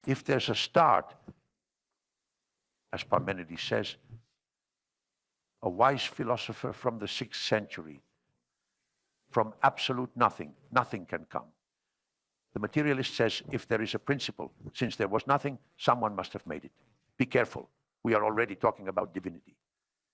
If there's a start, as Parmenides says, a wise philosopher from the 6th century, from absolute nothing, nothing can come. The materialist says, if there is a principle, since there was nothing, someone must have made it. Be careful, we are already talking about divinity.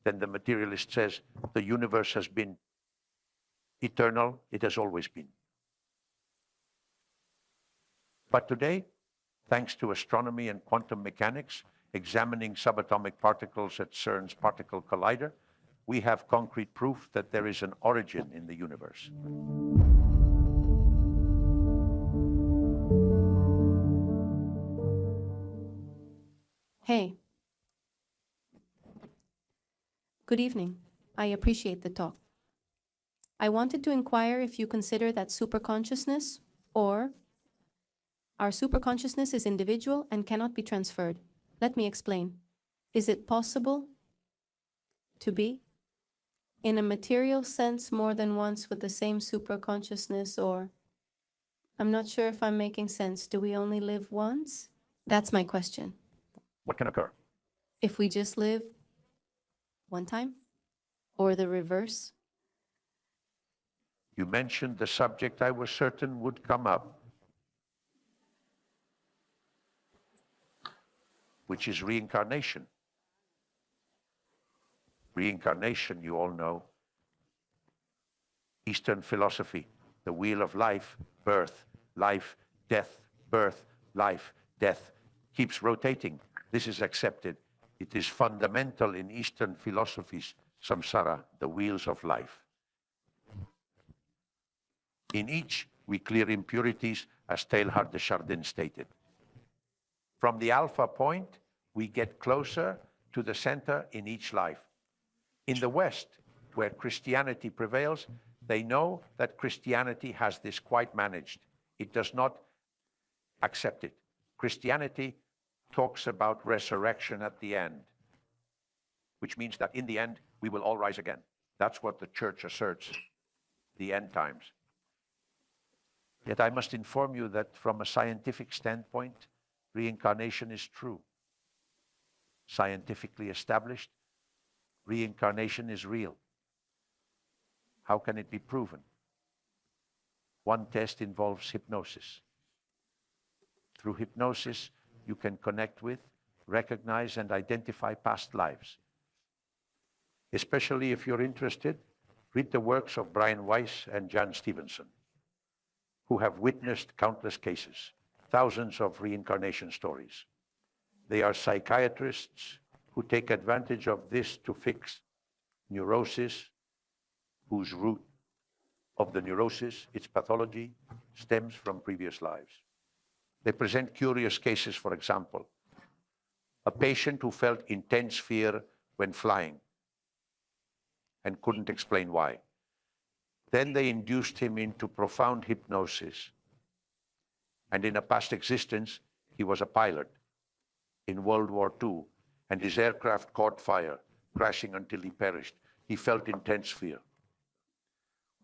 Then the materialist says, the universe has been eternal, it has always been. But today, thanks to astronomy and quantum mechanics, examining subatomic particles at CERN's particle collider, we have concrete proof that there is an origin in the universe. Hey. Good evening. I appreciate the talk. I wanted to inquire if you consider that superconsciousness, or our superconsciousness, is individual and cannot be transferred. Let me explain. Is it possible to be, in a material sense, more than once with the same superconsciousness, or I'm not sure if I'm making sense. Do we only live once? That's my question. What can occur? If we just live one time, or the reverse? You mentioned the subject I was certain would come up, which is reincarnation. Reincarnation, you all know, Eastern philosophy, the wheel of life, birth, life, death, birth, life, death, keeps rotating. This is accepted. It is fundamental in Eastern philosophies, samsara, the wheels of life. In each, we clear impurities, as Teilhard de Chardin stated. From the alpha point, we get closer to the center in each life. In the West, where Christianity prevails, they know that Christianity has this quite managed. It does not accept it. Christianity talks about resurrection at the end, which means that in the end, we will all rise again. That's what the church asserts, the end times. Yet I must inform you that from a scientific standpoint, reincarnation is true. Scientifically established, reincarnation is real. How can it be proven? One test involves hypnosis. Through hypnosis, you can connect with, recognize, and identify past lives. Especially if you're interested, read the works of Brian Weiss and Jan Stevenson, who have witnessed countless cases, thousands of reincarnation stories. They are psychiatrists who take advantage of this to fix neurosis, whose root of the neurosis, its pathology, stems from previous lives. They present curious cases, for example, a patient who felt intense fear when flying and couldn't explain why. Then they induced him into profound hypnosis. And in a past existence, he was a pilot in World War II, and his aircraft caught fire, crashing until he perished. He felt intense fear.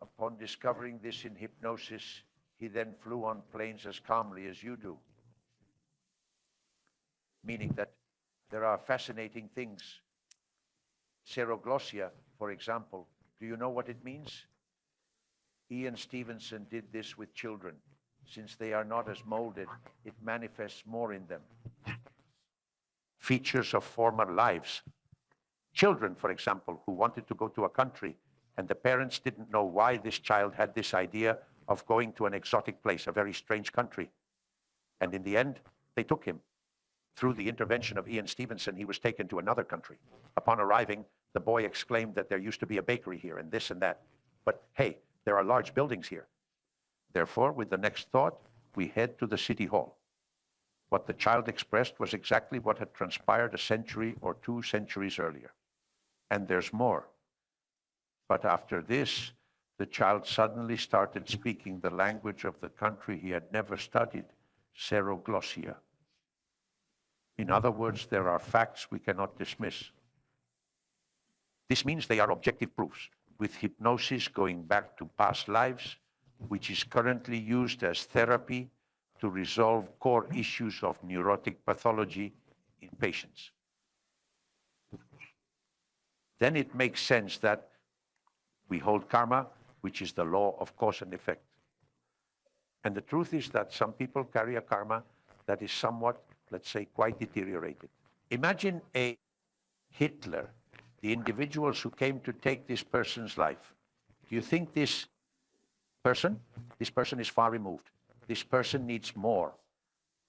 Upon discovering this in hypnosis, he then flew on planes as calmly as you do. Meaning that there are fascinating things. Seroglossia, for example, do you know what it means? Ian Stevenson did this with children. Since they are not as molded, it manifests more in them. Features of former lives. Children, for example, who wanted to go to a country, and the parents didn't know why this child had this idea of going to an exotic place, a very strange country. And in the end, they took him. Through the intervention of Ian Stevenson, he was taken to another country. Upon arriving, the boy exclaimed that there used to be a bakery here and this and that. But hey, there are large buildings here. Therefore, with the next thought, we head to the city hall. What the child expressed was exactly what had transpired a century or 2 centuries earlier. And there's more. But after this, the child suddenly started speaking the language of the country he had never studied, Seroglossia. In other words, there are facts we cannot dismiss. This means they are objective proofs, with hypnosis going back to past lives, which is currently used as therapy to resolve core issues of neurotic pathology in patients. Then it makes sense that we hold karma, which is the law of cause and effect. And the truth is that some people carry a karma that is somewhat, let's say, quite deteriorated. Imagine a Hitler, the individuals who came to take this person's life. Do you think this person is far removed? This person needs more,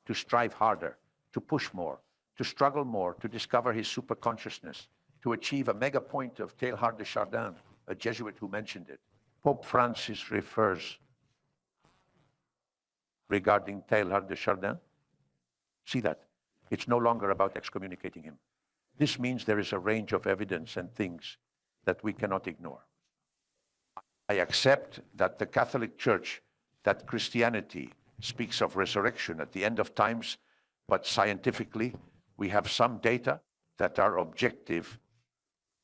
to strive harder, to push more, to struggle more, to discover his superconsciousness, to achieve a mega point of Teilhard de Chardin, a Jesuit who mentioned it. Pope Francis refers regarding Teilhard de Chardin. See that? It's no longer about excommunicating him. This means there is a range of evidence and things that we cannot ignore. I accept that the Catholic Church, that Christianity speaks of resurrection at the end of times, but scientifically, we have some data that are objective,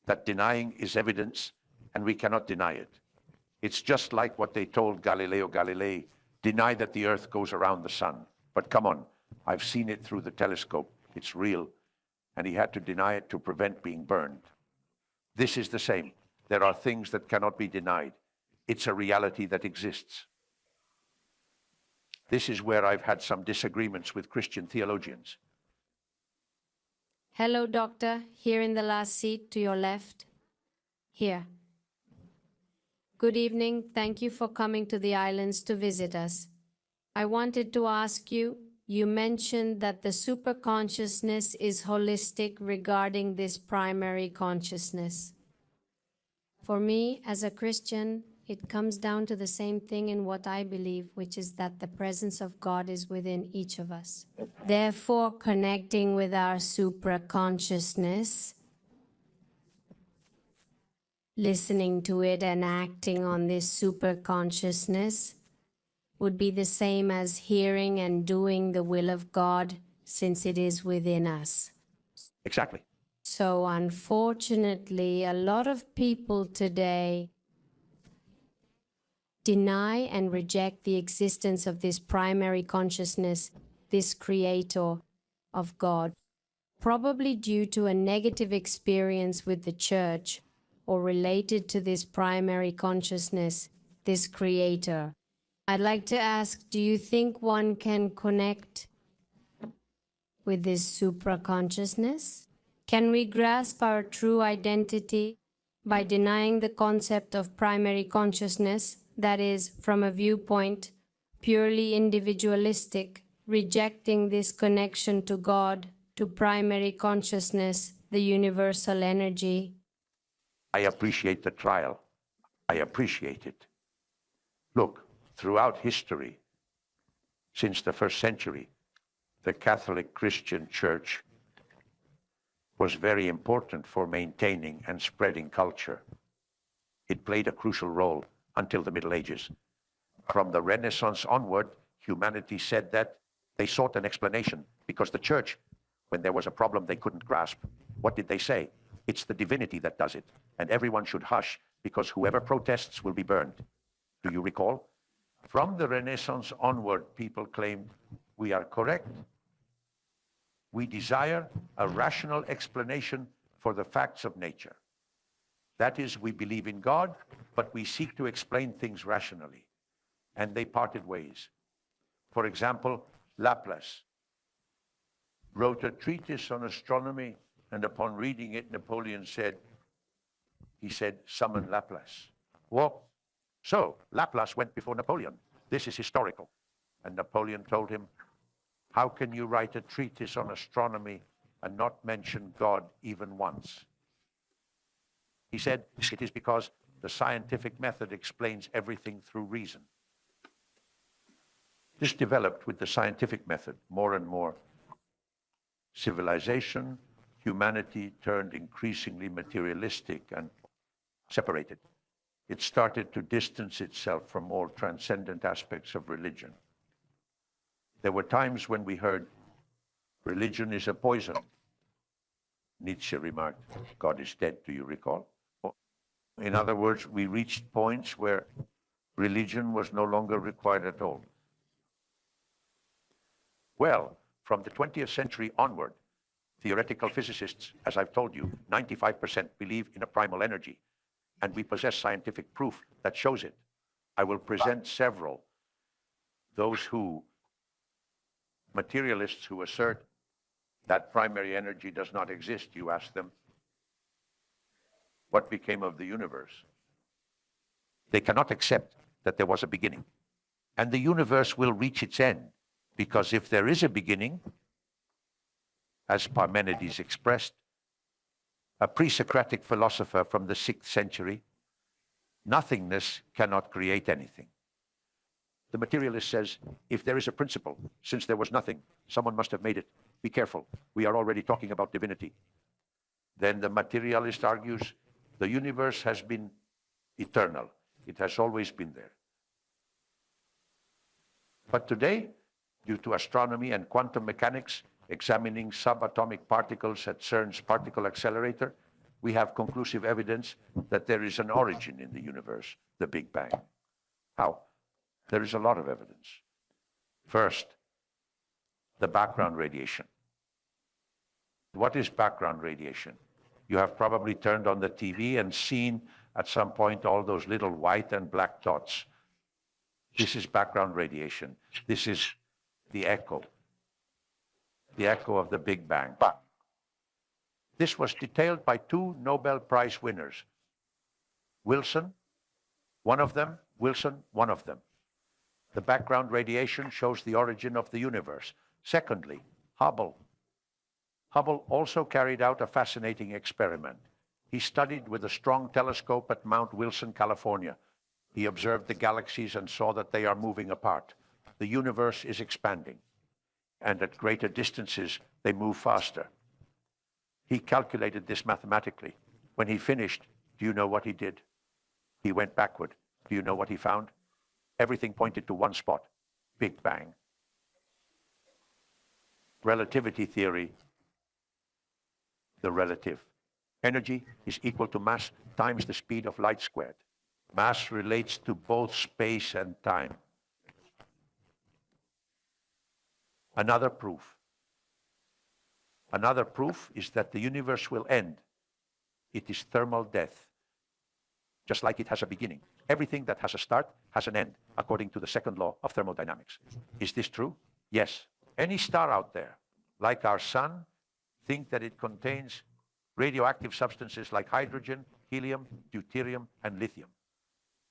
that denying is evidence, and we cannot deny it. It's just like what they told Galileo Galilei, deny that the earth goes around the sun. But come on, I've seen it through the telescope, it's real, and he had to deny it to prevent being burned. This is the same. There are things that cannot be denied. It's a reality that exists. This is where I've had some disagreements with Christian theologians. Hello, doctor. Here in the last seat to your left. Here. Good evening. Thank you for coming to the islands to visit us. I wanted to ask you, you mentioned that the superconsciousness is holistic regarding this primary consciousness. For me, as a Christian, it comes down to the same thing in what I believe, which is that the presence of God is within each of us. Therefore, connecting with our supraconsciousness, listening to it and acting on this superconsciousness would be the same as hearing and doing the will of God, since it is within us. Exactly. So unfortunately, a lot of people today deny and reject the existence of this primary consciousness, this creator of God, probably due to a negative experience with the church or related to this primary consciousness, this creator. I'd like to ask, do you think one can connect with this supraconsciousness? Can we grasp our true identity by denying the concept of primary consciousness, that is, from a viewpoint purely individualistic, rejecting this connection to God, to primary consciousness, the universal energy? I appreciate the trial. I appreciate it. Look, throughout history, since the first century, the Catholic Christian Church was very important for maintaining and spreading culture. It played a crucial role until the Middle Ages. From the Renaissance onward, humanity said that they sought an explanation because the church, when there was a problem they couldn't grasp, what did they say? It's the divinity that does it, and everyone should hush because whoever protests will be burned. Do you recall? From the Renaissance onward, people claimed we are correct. We desire a rational explanation for the facts of nature. That is, we believe in God, but we seek to explain things rationally. And they parted ways. For example, Laplace wrote a treatise on astronomy, and upon reading it, Napoleon said, summon Laplace. Well, so Laplace went before Napoleon. This is historical. And Napoleon told him, how can you write a treatise on astronomy and not mention God even once? He said, it is because the scientific method explains everything through reason. This developed with the scientific method more and more. Civilization, humanity turned increasingly materialistic and separated. It started to distance itself from all transcendent aspects of religion. There were times when we heard, religion is a poison. Nietzsche remarked, God is dead, do you recall? In other words, we reached points where religion was no longer required at all. Well, from the 20th century onward, theoretical physicists, as I've told you, 95% believe in a primal energy, and we possess scientific proof that shows it. I will present several. Those materialists who assert that primary energy does not exist, you ask them, what became of the universe? They cannot accept that there was a beginning. And the universe will reach its end, because if there is a beginning, as Parmenides expressed, a pre-Socratic philosopher from the 6th century, nothingness cannot create anything. The materialist says, if there is a principle, since there was nothing, someone must have made it. Be careful, we are already talking about divinity. Then the materialist argues, the universe has been eternal. It has always been there. But today, due to astronomy and quantum mechanics, examining subatomic particles at CERN's particle accelerator, we have conclusive evidence that there is an origin in the universe, the Big Bang. How? There is a lot of evidence. First, the background radiation. What is background radiation? You have probably turned on the TV and seen at some point all those little white and black dots. This is background radiation. This is the echo of the Big Bang. This was detailed by 2 Nobel Prize winners. Wilson, one of them. Wilson, one of them. The background radiation shows the origin of the universe. Secondly, Hubble. Hubble also carried out a fascinating experiment. He studied with a strong telescope at Mount Wilson, California. He observed the galaxies and saw that they are moving apart. The universe is expanding, and at greater distances, they move faster. He calculated this mathematically. When he finished, do you know what he did? He went backward. Do you know what he found? Everything pointed to one spot, Big Bang. Relativity theory, the relative. Energy is equal to mass times the speed of light squared. Mass relates to both space and time. Another proof is that the universe will end. It is thermal death, just like it has a beginning. Everything that has a start has an end, according to the second law of thermodynamics. Is this true? Yes. Any star out there, like our sun, think that it contains radioactive substances like hydrogen, helium, deuterium, and lithium.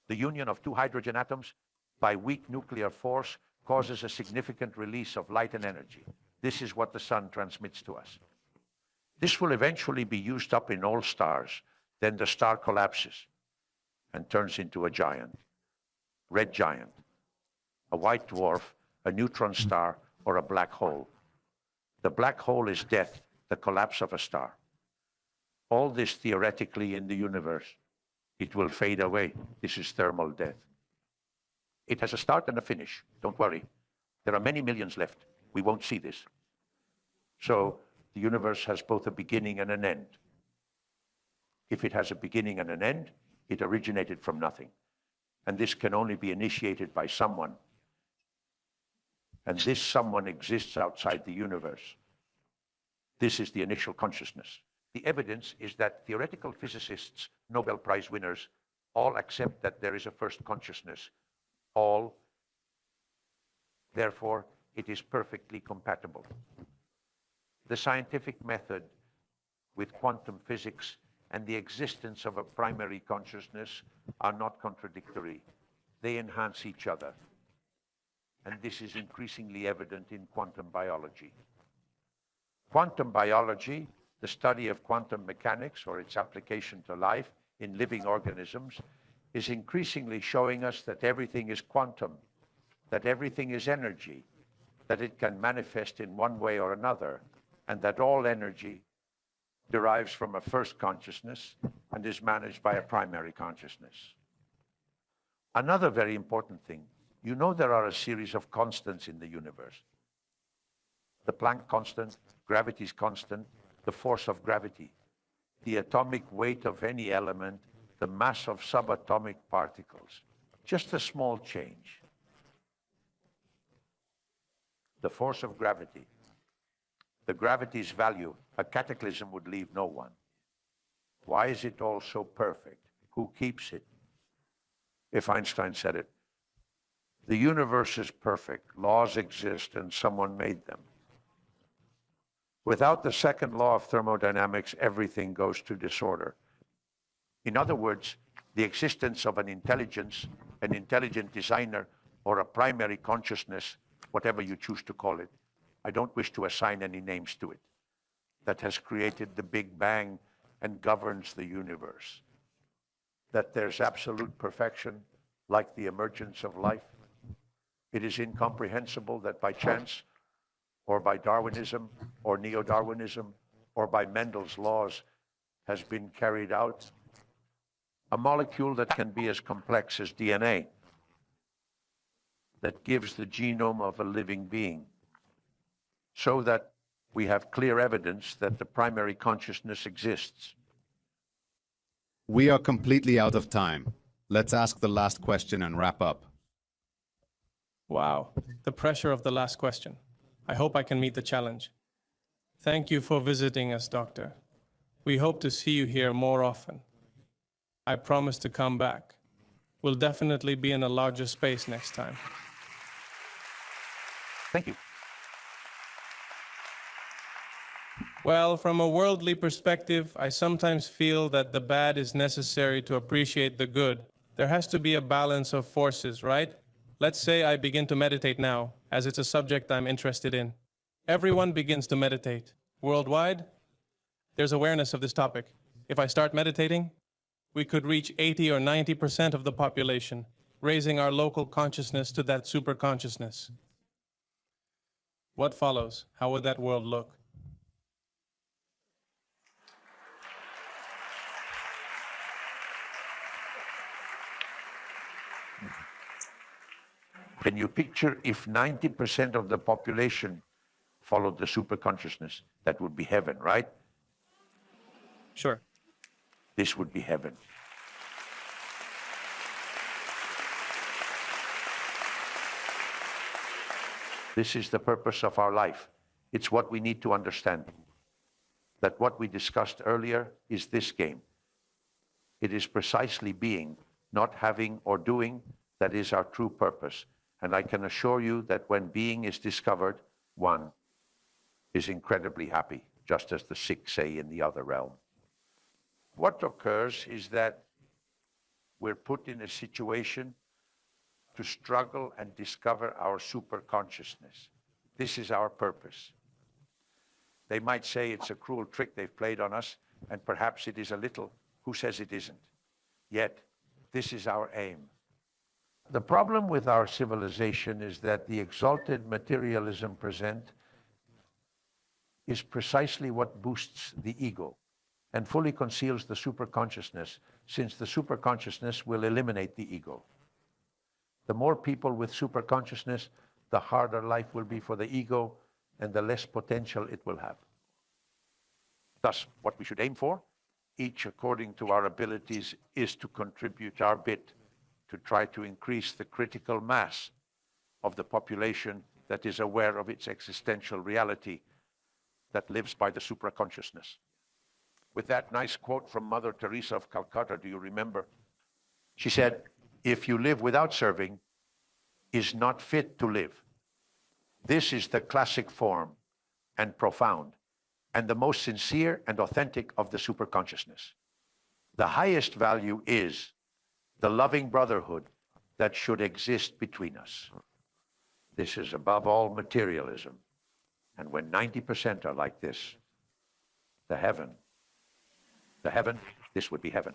The union of 2 hydrogen atoms by weak nuclear force causes a significant release of light and energy. This is what the sun transmits to us. This will eventually be used up in all stars. Then the star collapses and turns into a giant, red giant, a white dwarf, a neutron star, or a black hole. The black hole is death, the collapse of a star. All this theoretically in the universe. It will fade away. This is thermal death. It has a start and a finish. Don't worry. There are many millions left. We won't see this. So the universe has both a beginning and an end. If it has a beginning and an end, it originated from nothing. And this can only be initiated by someone. And this someone exists outside the universe. This is the initial consciousness. The evidence is that theoretical physicists, Nobel Prize winners, all accept that there is a first consciousness. All. Therefore, it is perfectly compatible. The scientific method with quantum physics and the existence of a primary consciousness are not contradictory. They enhance each other. And this is increasingly evident in quantum biology. Quantum biology, the study of quantum mechanics or its application to life in living organisms, is increasingly showing us that everything is quantum, that everything is energy, that it can manifest in one way or another, and that all energy derives from a first consciousness and is managed by a primary consciousness. Another very important thing, you know there are a series of constants in the universe. The Planck constant, gravity's constant, the force of gravity, the atomic weight of any element, the mass of subatomic particles. Just a small change. the force of gravity, the gravity's value, a cataclysm would leave no one. Why is it all so perfect? Who keeps it? If Einstein said it, the universe is perfect, laws exist, and someone made them. Without the second law of thermodynamics, everything goes to disorder. In other words, the existence of an intelligence, an intelligent designer, or a primary consciousness, whatever you choose to call it, I don't wish to assign any names to it, that has created the Big Bang and governs the universe. That there's absolute perfection, like the emergence of life. It is incomprehensible that by chance, or by Darwinism, or neo-Darwinism, or by Mendel's laws, has been carried out. A molecule that can be as complex as DNA, that gives the genome of a living being, so that we have clear evidence that the primary consciousness exists. We are completely out of time. Let's ask the last question and wrap up. Wow, the pressure of the last question. I hope I can meet the challenge. Thank you for visiting us, Doctor. We hope to see you here more often. I promise to come back. We'll definitely be in a larger space next time. Thank you. Well, from a worldly perspective, I sometimes feel that the bad is necessary to appreciate the good. There has to be a balance of forces, right? Let's say I begin to meditate now, as it's a subject I'm interested in. Everyone begins to meditate. Worldwide, there's awareness of this topic. If I start meditating, we could reach 80 or 90% of the population, raising our local consciousness to that super consciousness. What follows? How would that world look? Can you picture if 90% of the population followed the super consciousness? That would be heaven, right? Sure. This would be heaven. This is the purpose of our life. It's what we need to understand. That what we discussed earlier is this game. It is precisely being, not having or doing, that is our true purpose. And I can assure you that when being is discovered, one is incredibly happy, just as the sick say in the other realm. What occurs is that we're put in a situation to struggle and discover our super consciousness. This is our purpose. They might say it's a cruel trick they've played on us, and perhaps it is a little. Who says it isn't? Yet, this is our aim. The problem with our civilization is that the exalted materialism present is precisely what boosts the ego and fully conceals the superconsciousness, since the superconsciousness will eliminate the ego. The more people with superconsciousness, the harder life will be for the ego and the less potential it will have. Thus, what we should aim for, each according to our abilities, is to contribute our bit to try to increase the critical mass of the population that is aware of its existential reality, that lives by the supraconsciousness. With that nice quote from Mother Teresa of Calcutta, do you remember? She said, "If you live without serving, is not fit to live." This is the classic form and profound and the most sincere and authentic of the superconsciousness. The highest value is the loving brotherhood that should exist between us. This is above all materialism. And when 90% are like this, the heaven, this would be heaven.